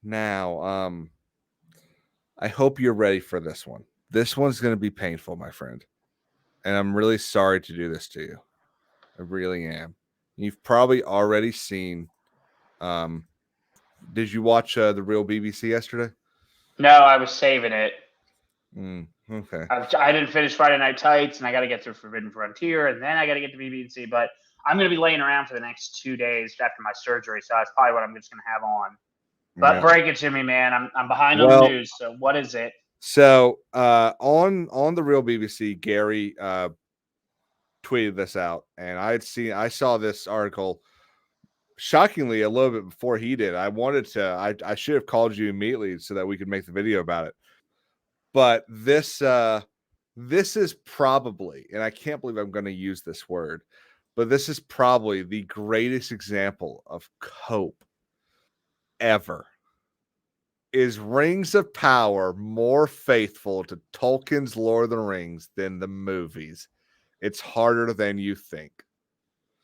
Now, I hope you're ready for this one. This one's going to be painful, my friend. And I'm really sorry to do this to you. I really am. You've probably already seen. Um, did you watch the real BBC yesterday? No, I was saving it. Okay. I didn't finish Friday Night Tights, and I got to get through Forbidden Frontier, and then I got to get to BBC. But I'm going to be laying around for the next 2 days after my surgery, so that's probably what I'm just going to have on. But Yeah. break it to me, man. I'm behind on the Well, news. So what is it? so on the real BBC, Gary tweeted this out, and I saw this article shockingly a little bit before he did. I should have called you immediately so that we could make the video about it. But this is probably, and I can't believe I'm going to use this word, but this is probably the greatest example of cope ever. Is Rings of Power more faithful to Tolkien's Lord of the Rings than the movies? It's harder than you think.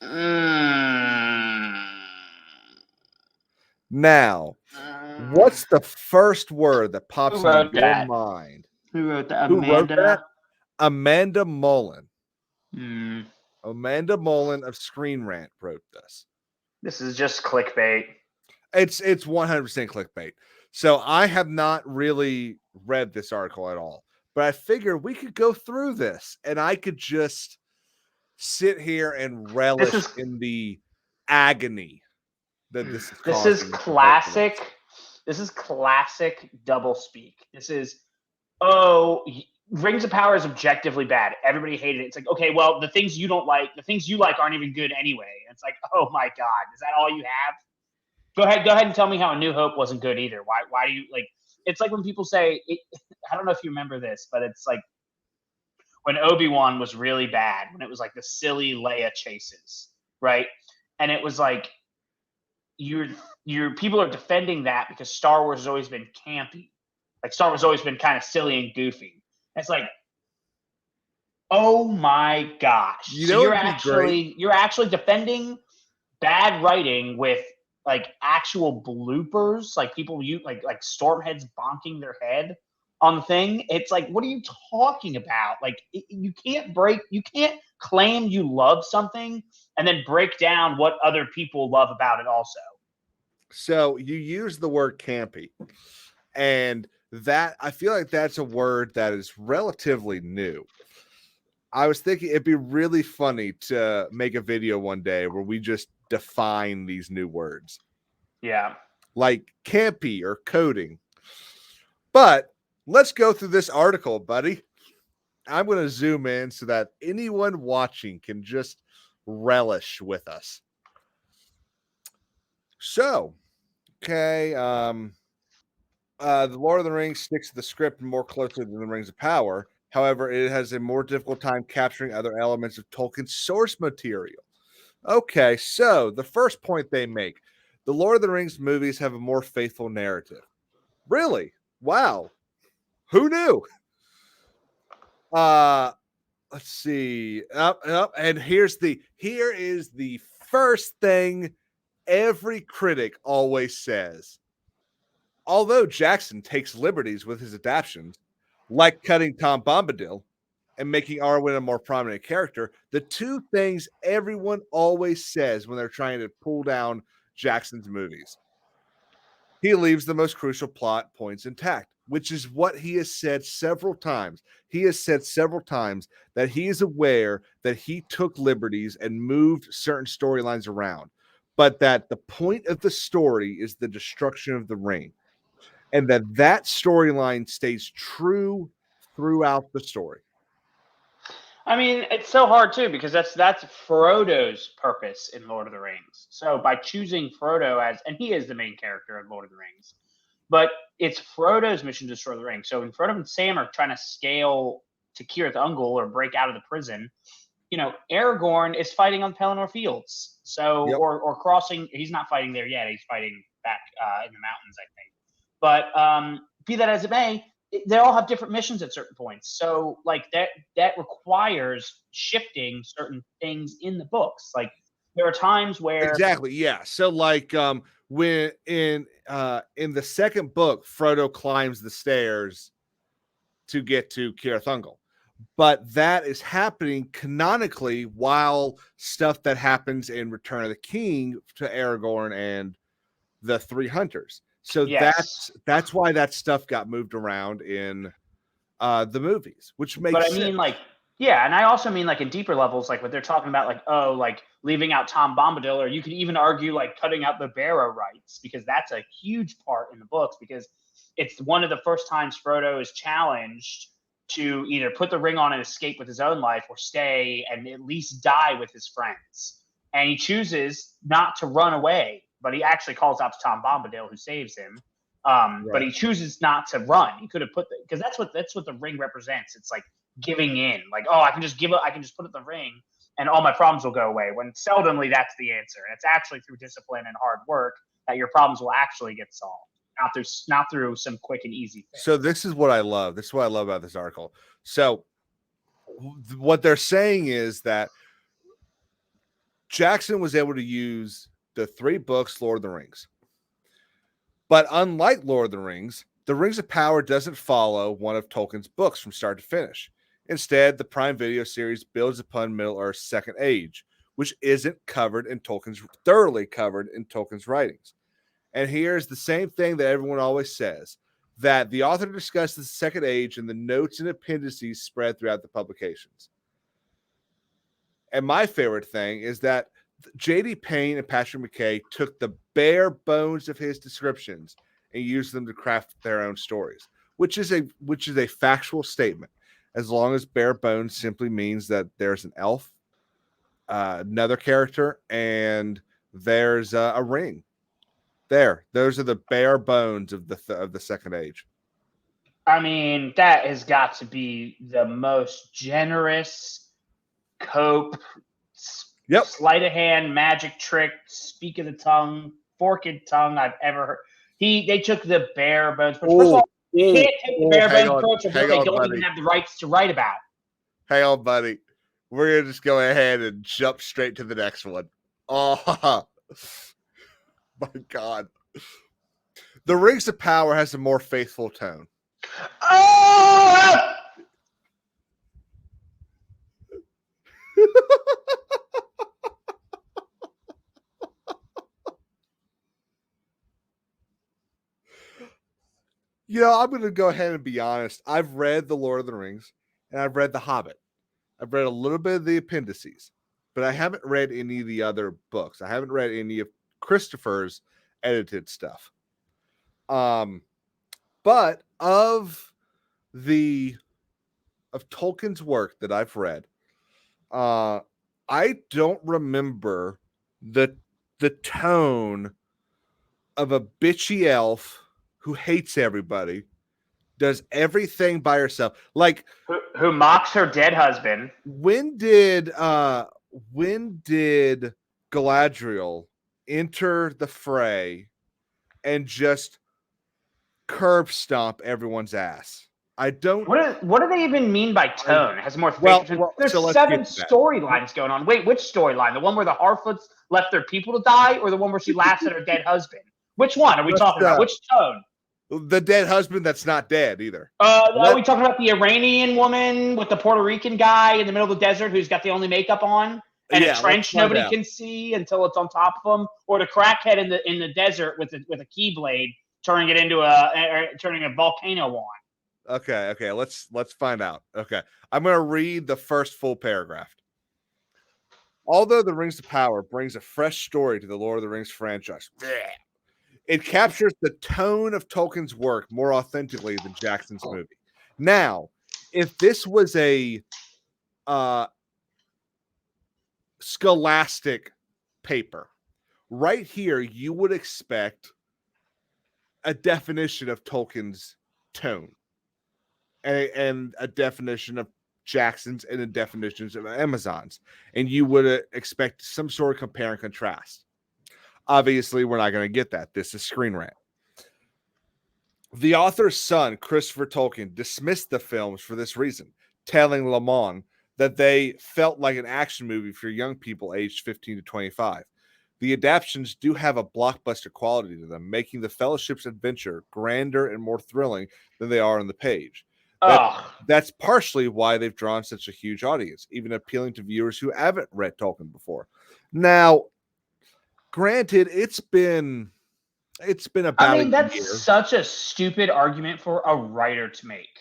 Mm. Now, Mm. what's the first word that Who pops into wrote your that? mind? Who wrote that? Who wrote that? Amanda. Amanda Mullen. Mm. Amanda Mullen of Screen Rant wrote this. This is just clickbait. It's 100% clickbait. So I have not really read this article at all, but I figured we could go through this and I could just sit here and This relish is in the agony that this is this is causing to both of us. classic. This is classic double speak. This is oh, Rings of Power is objectively bad. Everybody hated it. It's like, okay, well, the things you don't like, the things you like aren't even good anyway. It's like, oh my god, is that all you have? Go ahead and tell me how A New Hope wasn't good either. Why do you like? It's like when people say, I don't know if you remember this, but it's like when Obi-Wan was really bad, when it was like the silly Leia chases, right? And it was like you're people are defending that because Star Wars has always been campy. Like Star Wars has always been kind of silly and goofy. And it's like, oh my gosh. You So know, it'd be great. you're actually defending bad writing with like actual bloopers, like people you like Stormheads bonking their head on the thing. It's like, what are you talking about? Like you can't claim you love something and then break down what other people love about it also. So you use the word campy, and that I feel like that's a word that is relatively new. I was thinking it'd be really funny to make a video one day where we just define these new words Yeah. like campy or coding. But let's go through this article, buddy. I'm going to zoom in so that anyone watching can just relish with us. So, okay, the Lord of the Rings sticks to the script more closely than the Rings of Power. However, it has a more difficult time capturing other elements of Tolkien's source material. Okay, so the first point they make, the Lord of the Rings movies have a more faithful narrative. Really? Wow. Who knew? Uh let's see. Up, and here is the first thing every critic always says. Although Jackson takes liberties with his adaptations, like cutting Tom Bombadil and making Arwen a more prominent character, the two things everyone always says when they're trying to pull down Jackson's movies. He leaves the most crucial plot points intact, which is what he has said several times. He has said several times that he is aware that he took liberties and moved certain storylines around, but that the point of the story is the destruction of the ring, and that storyline stays true throughout the story. I mean, it's so hard too because that's Frodo's purpose in Lord of the Rings. So by choosing Frodo as, and he is the main character in Lord of the Rings, but it's Frodo's mission to destroy the ring. So when Frodo and Sam are trying to scale to Cirith Ungol or break out of the prison, Aragorn is fighting on Pelennor Fields. So Yep. or crossing, he's not fighting there yet. He's fighting back in the mountains, I think. But be that as it may, they all have different missions at certain points. So like that requires shifting certain things in the books. Like There are times where exactly, yeah. So like when in the second book, Frodo climbs the stairs to get to Cirith, but that is happening canonically while stuff that happens in Return of the King to Aragorn and the Three Hunters. So yes, that's why that stuff got moved around in the movies, which but makes I mean, sense. like, yeah, and I also mean, like, in deeper levels, like what they're talking about, like, oh, like leaving out Tom Bombadil, or you could even argue like cutting out the Barrow rights, because that's a huge part in the books, because it's one of the first times Frodo is challenged to either put the ring on and escape with his own life, or stay and at least die with his friends. And he chooses not to run away, but he actually calls out to Tom Bombadil, who saves him. But Right. he chooses not to run. He could have put because that's what the ring represents. It's like giving in, like, oh, I can just give up, I can just put it in the ring and all my problems will go away, when seldomly that's the answer. It's actually through discipline and hard work that your problems will actually get solved, not through some quick and easy fix. So this is what I love. This is what I love about this article. So what they're saying is that Jackson was able to use the 3 books, Lord of the Rings. But unlike Lord of the Rings of Power doesn't follow one of Tolkien's books from start to finish. Instead, the Prime Video series builds upon Middle-earth's Second Age, which isn't thoroughly covered in Tolkien's writings. And here's the same thing that everyone always says, that the author discusses the Second Age in the notes and appendices spread throughout the publications. And my favorite thing is that J.D. Payne and Patrick McKay took the bare bones of his descriptions and used them to craft their own stories, which is a factual statement. As long as bare bones simply means that there's an elf, another character, and there's a ring. Those are the bare bones of the Second Age. I mean, that has got to be the most generous cope, Yep. sleight of hand, magic trick, speak of the tongue, forked tongue I've ever heard. They took the bare bones approach. First of all, you can't take the bare bones approach of what they don't even have the rights to write about. Hang on, buddy. We're gonna just go ahead and jump straight to the next one. Oh my god. The Rings of Power has a more faithful tone. Oh! You know, I'm going to go ahead and be honest. I've read The Lord of the Rings and I've read The Hobbit. I've read a little bit of the appendices, but I haven't read any of the other books. I haven't read any of Christopher's edited stuff. But of Tolkien's work that I've read, I don't remember the tone of a bitchy elf who hates everybody, does everything by herself. Like who mocks her dead husband. When did Galadriel enter the fray and just curb stomp everyone's ass? I don't. What do they even mean by tone? It has more. There's so 7 storylines going on. Wait, which storyline? The one where the Harfoots left their people to die, or the one where she laughs at her dead husband? Which one are we talking about? Which tone? The dead husband that's not dead either. Are we talking about the Iranian woman with the Puerto Rican guy in the middle of the desert who's got the only makeup on and a trench nobody can see until it's on top of him, or the crackhead in the desert with a keyblade turning it into turning a volcano on? Okay, let's find out. Okay, I'm going to read the first full paragraph. Although The Rings of Power brings a fresh story to the Lord of the Rings franchise, it captures the tone of Tolkien's work more authentically than Jackson's movie. Now, if this was a scholastic paper, right here, you would expect a definition of Tolkien's tone and a definition of Jackson's and a definitions of Amazon's, and you would expect some sort of compare and contrast. Obviously, we're not going to get that. This is Screen Rant. The author's son, Christopher Tolkien, dismissed the films for this reason, telling Le Monde that they felt like an action movie for young people aged 15 to 25. The adaptations do have a blockbuster quality to them, making the Fellowship's adventure grander and more thrilling than they are on the page. Ugh. That's partially why they've drawn such a huge audience, even appealing to viewers who haven't read Tolkien before. Now, granted, it's been about a That's year. such a stupid argument for a writer to make.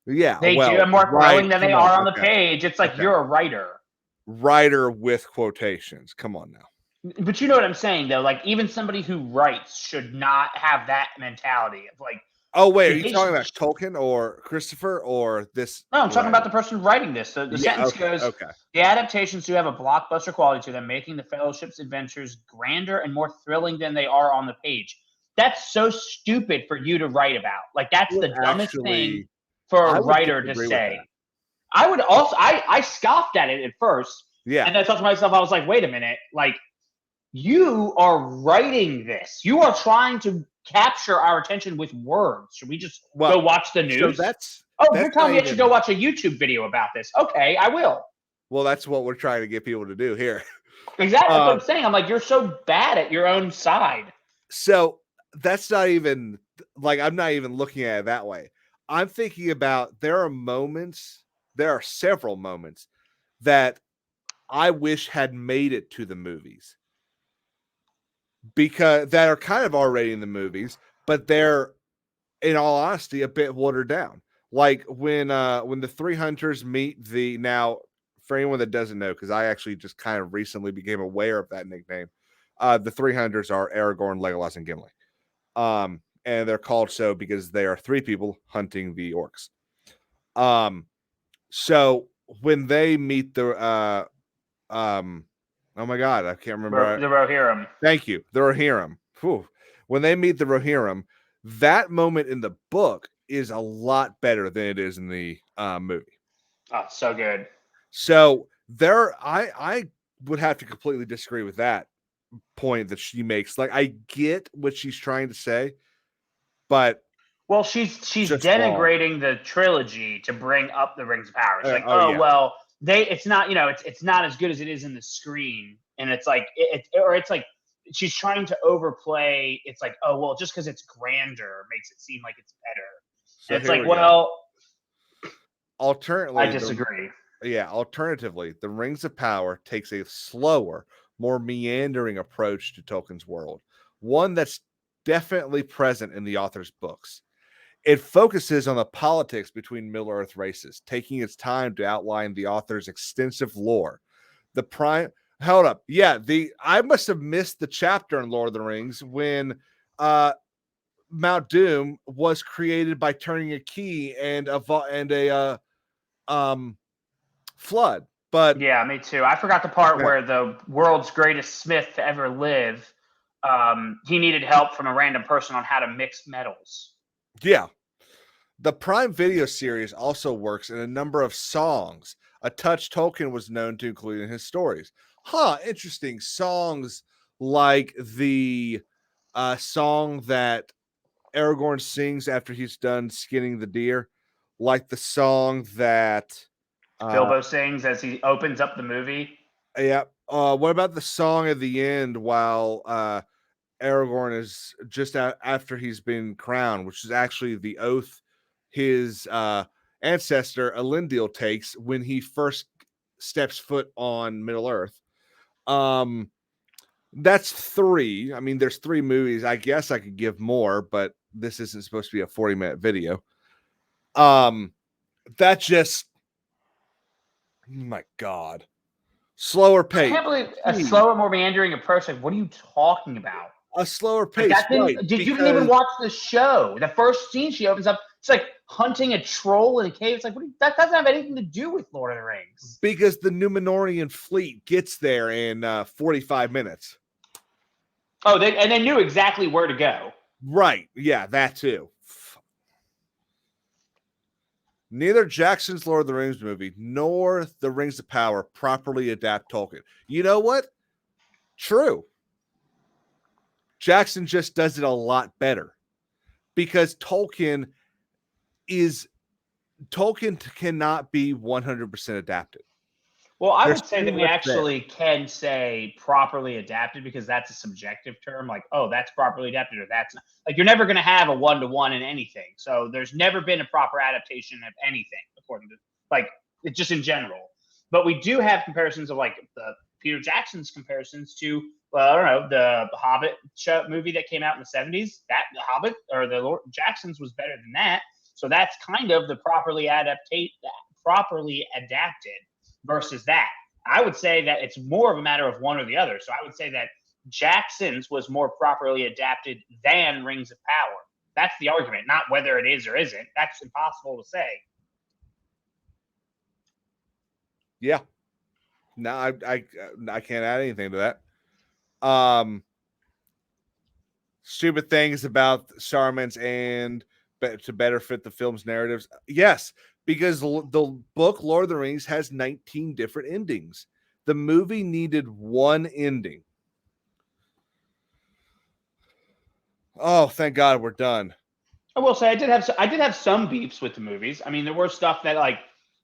Yeah, They do well, it more right. thrilling than they Come on, are on the okay. page. It's like Okay. you're a writer. Writer with quotations. Come on now. But you know what I'm saying, though. Like, even somebody who writes should not have that mentality of like. Oh wait, are if you they talking sh- about Tolkien or Christopher or this? No, I'm talking about writer? the person writing this. The Yeah. sentence Okay. goes, Okay. the adaptations do have a blockbuster quality to them, making the Fellowship's adventures grander and more thrilling than they are on the page. That's so stupid for you to write about. Like, that's the dumbest thing for I a would writer to disagree with say. that. I would also, I scoffed at it at first. Yeah. And I thought to myself, I was like, wait a minute. Like, you are writing this. You are trying to capture our attention with words. Should we just go watch the news? So you're telling me I should go watch a YouTube video about this. Okay, I will. Well, that's what we're trying to get people to do here. Exactly. That's what I'm saying. I'm like, you're so bad at your own side. So that's not even like, I'm not even looking at it that way. I'm thinking about there are several moments that I wish had made it to the movies, because that are kind of already in the movies, but they're, in all honesty, a bit watered down. Like when the three hunters meet now, for anyone that doesn't know, because I actually just kind of recently became aware of that nickname, the three hunters are Aragorn, Legolas, and Gimli. And they're called so because they are three people hunting the orcs. So when they meet the oh my god, I can't remember. The Rohirrim. Thank you. The Rohirrim. Whew. When they meet the Rohirrim, that moment in the book is a lot better than it is in the movie. Oh, so good. So I would have to completely disagree with that point that she makes. Like, I get what she's trying to say, but well, she's denigrating the trilogy to bring up the Rings of Power. She's like, yeah. well, it's not, it's not as good as it is in the screen, and it's like it's like she's trying to overplay. It's like, oh well, just because it's grander makes it seem like it's better. So it's like, well, alternatively, I disagree. Alternatively, the Rings of Power takes a slower, more meandering approach to Tolkien's world, one that's definitely present in the author's books. It focuses on the politics between Middle-earth races, taking its time to outline the author's extensive lore. Hold up. Yeah, I must have missed the chapter in Lord of the Rings when Mount Doom was created by turning a key and a flood. But yeah, me too. I forgot the part where the world's greatest smith to ever live, he needed help from a random person on how to mix metals. Yeah. The Prime Video series also works in a number of songs, a touch Tolkien was known to include in his stories. Interesting. Songs like the song that Aragorn sings after he's done skinning the deer, like the song that Bilbo sings as he opens up the movie. Yeah. What about the song at the end while Aragorn is just after he's been crowned, which is actually the oath his ancestor Elendil takes when he first steps foot on Middle Earth. That's 3. I mean, there's 3 movies. I guess I could give more, but this isn't supposed to be a 40-minute video. That just, oh my God, slower pace. I can't believe a slower, more meandering approach. Like, what are you talking about? A slower pace. You didn't even watch the show. The first scene she opens up, it's like hunting a troll in a cave. It's like, that doesn't have anything to do with Lord of the Rings. Because the Numenorian fleet gets there in 45 minutes. Oh, they knew exactly where to go. Right. Yeah, that too. Neither Jackson's Lord of the Rings movie nor The Rings of Power properly adapt Tolkien. You know what? True. Jackson just does it a lot better because Tolkien cannot be 100% adapted. Well, I There's would say too that we much there. actually can say properly adapted because that's a subjective term. Like, oh, that's properly adapted, or that's not. Like, you're never going to have a 1-to-1 in anything. So there's never been a proper adaptation of anything, according to like just in general. But we do have comparisons of like the Peter Jackson's comparisons to, well, I don't know, the Hobbit movie that came out in the 70s. That the Hobbit or the Lord Jackson's was better than that. So that's kind of the properly adapted versus that. I would say that it's more of a matter of one or the other. So I would say that Jackson's was more properly adapted than Rings of Power. That's the argument, not whether it is or isn't. That's impossible to say. Yeah. No, I can't add anything to that. Stupid things about Saruman's and to better fit the film's narratives. Yes, because the book Lord of the Rings has 19 different endings. The movie needed one ending. Oh, thank God we're done. I will say I did have some beefs with the movies. I mean, there were stuff that like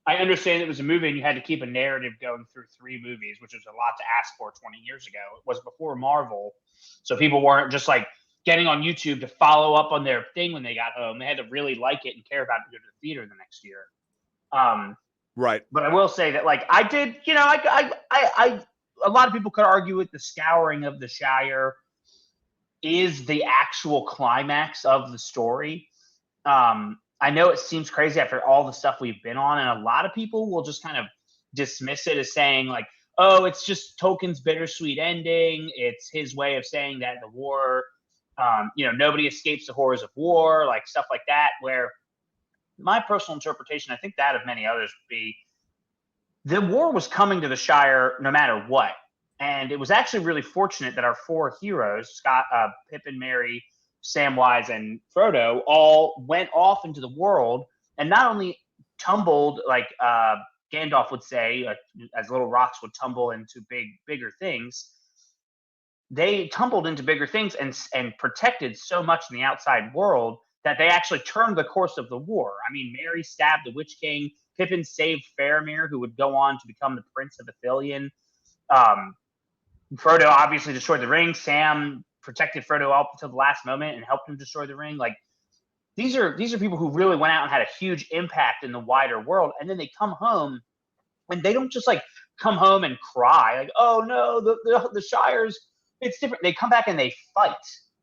I understand it was a movie and you had to keep a narrative going through 3 movies, which was a lot to ask for 20 years ago. It was before Marvel, so people weren't just like getting on YouTube to follow up on their thing when they got home. They had to really like it and care about it to go to the theater the next year. Right. But I will say that like I did, a lot of people could argue with the scouring of the Shire is the actual climax of the story. I know it seems crazy after all the stuff we've been on, and a lot of people will just kind of dismiss it as saying like, "Oh, it's just Tolkien's bittersweet ending. It's his way of saying that the war, nobody escapes the horrors of war, like stuff like that." Where my personal interpretation, I think that of many others, would be the war was coming to the Shire no matter what. And it was actually really fortunate that our 4 heroes, Scott, Pippin, Merry, Samwise, and Frodo, all went off into the world and not only tumbled, like Gandalf would say, as little rocks would tumble into bigger things. They tumbled into bigger things and protected so much in the outside world that they actually turned the course of the war. I mean, Merry stabbed the Witch King. Pippin saved Faramir, who would go on to become the Prince of Ithilien. Frodo obviously destroyed the ring. Sam protected Frodo up until the last moment and helped him destroy the ring. Like these are people who really went out and had a huge impact in the wider world. And then they come home and they don't just like come home and cry like, oh no, the Shires, it's different. They come back and they fight.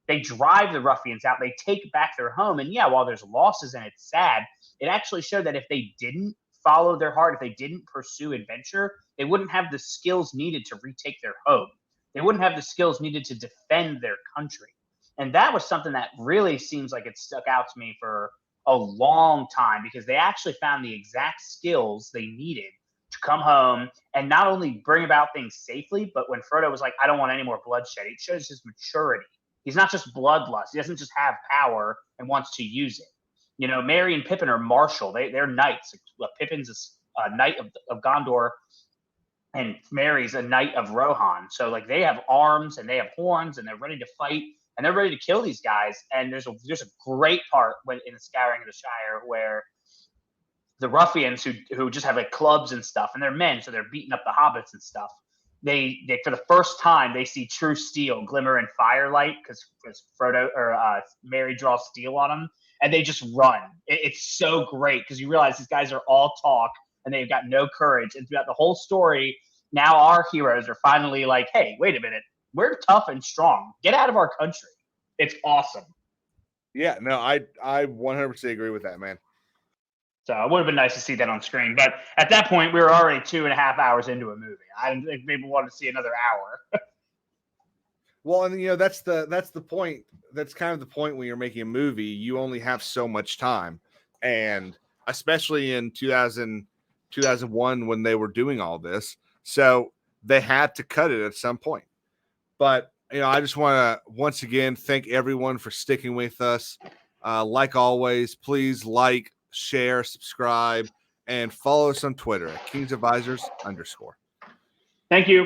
They drive the ruffians out. They take back their home. And yeah, while there's losses and it's sad, it actually showed that if they didn't follow their heart, if they didn't pursue adventure, they wouldn't have the skills needed to retake their home. They wouldn't have the skills needed to defend their country. And that was something that really seems like it stuck out to me for a long time because they actually found the exact skills they needed to come home and not only bring about things safely, but when Frodo was like, I don't want any more bloodshed, it shows his maturity. He's not just bloodlust. He doesn't just have power and wants to use it. You know, Merry and Pippin are martial. They're knights. Pippin's a knight of Gondor, and Merry's a knight of Rohan. So like they have arms and they have horns and they're ready to fight and they're ready to kill these guys. And there's a great part when in the Scouring of the Shire where the ruffians who just have like clubs and stuff, and they're men, so they're beating up the hobbits and stuff. They for the first time they see true steel glimmer in firelight because Frodo or Merry draws steel on them, and they just run. It's so great because you realize these guys are all talk and they've got no courage. And throughout the whole story, now our heroes are finally like, hey, wait a minute, we're tough and strong. Get out of our country. It's awesome. Yeah, no, I 100% agree with that, man. So it would have been nice to see that on screen. But at that point, we were already 2.5 hours into a movie. I didn't think people wanted to see another hour. Well, and that's the point. That's kind of the point when you're making a movie. You only have so much time. And especially in 2001 when they were doing all this. So they had to cut it at some point. But, I just want to once again thank everyone for sticking with us. Like always, please like, share, subscribe, and follow us on Twitter at KingsAdvisors_. Thank you.